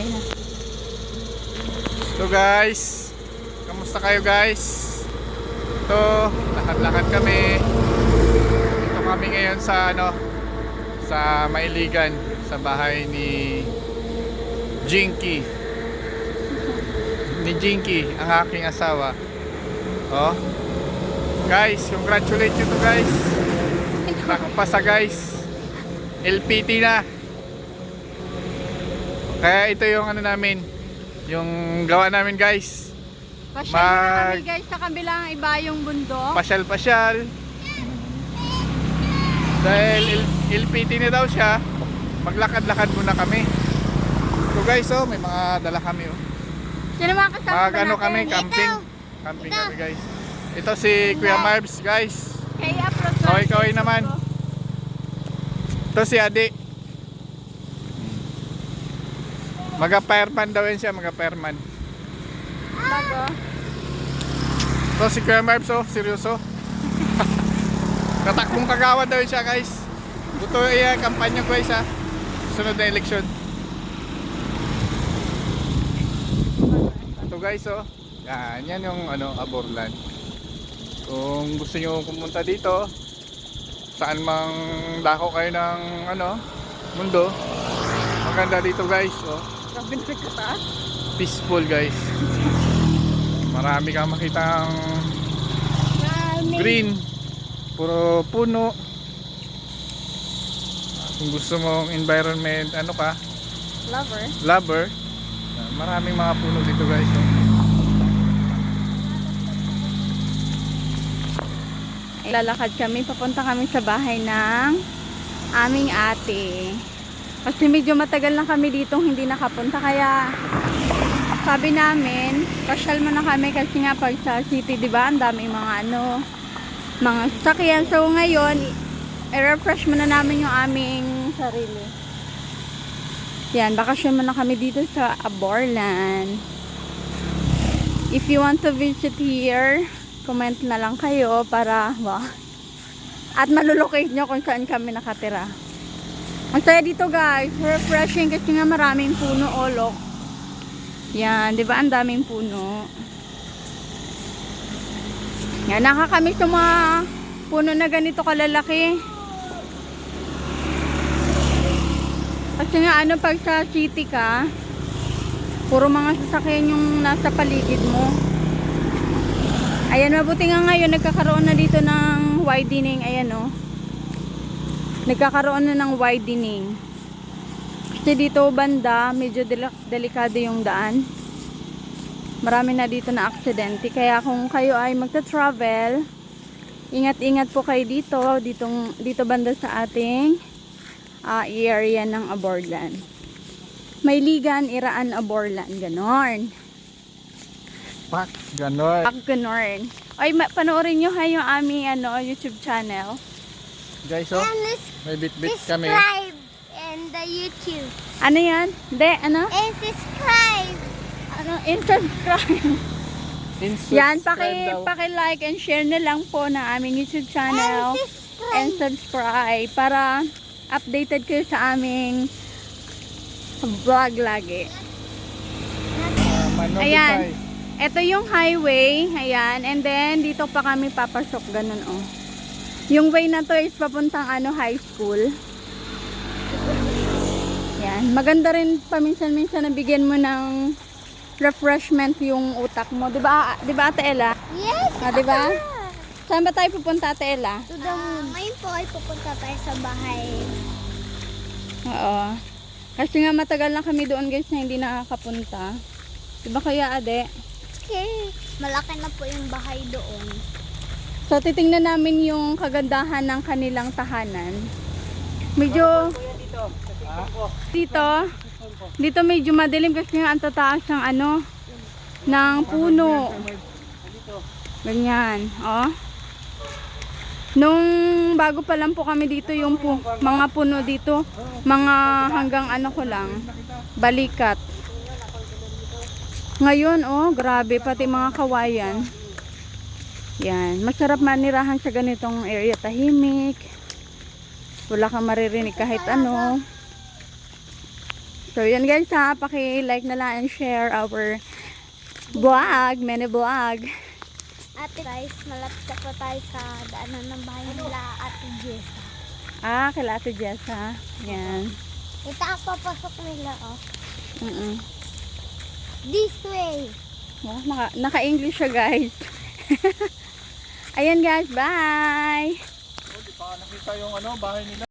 na. So guys, kamusta kayo guys? Ito, lakad-lakad kami. Dito kami ngayon sa sa Mailigan, sa bahay ni Jinky. Ni Jinky, ang aking asawa. Oh. Guys, congratulate you to guys. Nakapasa guys. LPT na. Kaya ito yung namin, yung gawa namin guys. Pasyal na kami guys sa kabilang iba yung bundok. Pasyal-pasyal. Dahil LPT na daw siya, maglakad-lakad muna kami. So guys, oh, may mga dala kami oh. Sino mga kasama ba natin? Kami, camping. Camping kami guys. Ito si Kuya Marbs guys. Kaya approach. Kaway naman. Ito si Adi. Maga-fireman daw yan siya, maga-fireman. Bago. Ito si Kuya Marbs oh, seryoso. Tatakbong kagawad daw siya guys. Ito ay kampanya ko guys ha. Sunod na eleksyon. Ito guys oh. Yan yung Aborlan. Kung gusto nyo pumunta dito, saan mang dako kayo ng mundo, maganda dito guys oh. Grabe na kataas. Peaceful guys. Marami kang makitang green, puro puno. Kung gusto mong environment lover, maraming mga puno dito guys oh. Lalakad kami, papunta kami sa bahay ng aming ate. Kasi medyo matagal na kami ditong hindi nakapunta, kaya sabi namin, pasyal muna kami kasi nga pag sa city, di ba, ang daming mga mga sasakyan. So ngayon, i-refresh muna namin yung aming sarili. Yan, bakasyon muna kami dito sa Aborlan. If you want to visit here, comment na lang kayo para at malulocate nyo kung saan kami nakatira. Ang saya dito guys, refreshing kasi nga maraming puno, olok. Yan, di ba ang daming puno. Yan, nakakamiss yung mga puno na ganito kalalaki. Kasi nga pag sa city ka, puro mga sasakyan yung nasa paligid mo. Ayan, mabuti nga ngayon nagkakaroon na dito ng widening. Ayan oh. Nagkakaroon na ng widening. Kasi dito banda, medyo delikado yung daan. Marami na dito na aksidente. Kaya kung kayo ay magta-travel, ingat-ingat po kayo dito. Dito banda sa ating area ng Aborlan. Mailigan, Iraan, Aborlan. Ganon. Pak ganon. Ay, panoorin nyo yung aming YouTube channel. Guys, oh, may bit-bit kami. Subscribe in the YouTube. Ano yan? And subscribe. In-subscribe. Yan, Daw. paki-like and share na lang po na aming YouTube channel. And subscribe para updated kayo sa aming vlog lagi. Ayan. Ito yung highway, ayan, and then dito pa kami papasok, ganun oh. Yung way na to is papuntang high school. Yan, maganda rin paminsan-minsan na bigyan mo ng refreshment yung utak mo, 'di ba? 'Di ba Ate Ella? Yes. 'Di ba? Saan ba tayo pupunta, Ate Ella? To the moon. Ngayon po ay pupunta tayo sa bahay. Oo. Kasi nga matagal na kami doon guys na hindi nakakapunta. 'Di ba kaya, Ade? Okay. Malaki na po yung bahay doon. So, titingnan namin yung kagandahan ng kanilang tahanan. Medyo dito medyo madilim kasi nga ang tataas ng ng puno. Ganyan, oh. Nung bago pa lang po kami dito, yung mga puno dito, mga hanggang ko lang, balikat. Ngayon, oh, grabe, pati mga kawayan. Yan, masarap manirahan sa ganitong area, tahimik. Wala kang maririnig kahit ano. So, yun guys ha. Paki-like na lang and share our vlog, mini vlog. Ate guys, malapit na po tayo sa daanan ng bahay nila Ate Jessa. Ah, kila Ate Jessa. Yan. Ito ang papasok nila, oh. Mm-mm. This way. Oh, naka-English siya guys. Ayan guys, bye! Oh, di pa nakita yung bahay nila.